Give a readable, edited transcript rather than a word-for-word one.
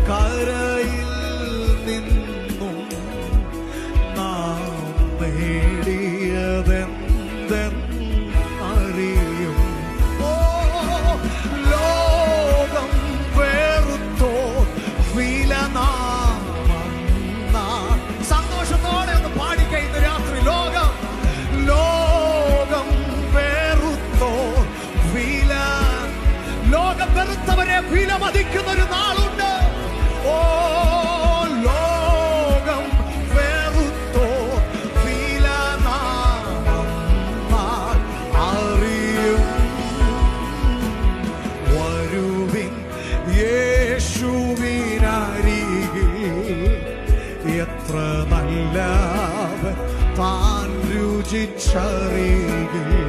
കരയിൽ നിന്നും നാം നേടിയതെന്തെന്നറിയും. ലോകം വെറുത്തോ വിലനാമന്ന സന്തോഷത്തോടെ ഒന്ന് പാടിക്കഴിഞ്ഞ രാത്രി. ലോകം വെറുത്തോ ലോകം വെറുത്തവരെ വിലമതിക്കുന്ന ഒരു നാളുണ്ട്. ഓ ലോകം വെറുത്തോ വിലനാമന്നാൽ അറിയും. വരുവിൻ യേശുവിനരികിൽ, എത്ര നല്ലവൻ താൻ രുചിച്ചറികിൽ.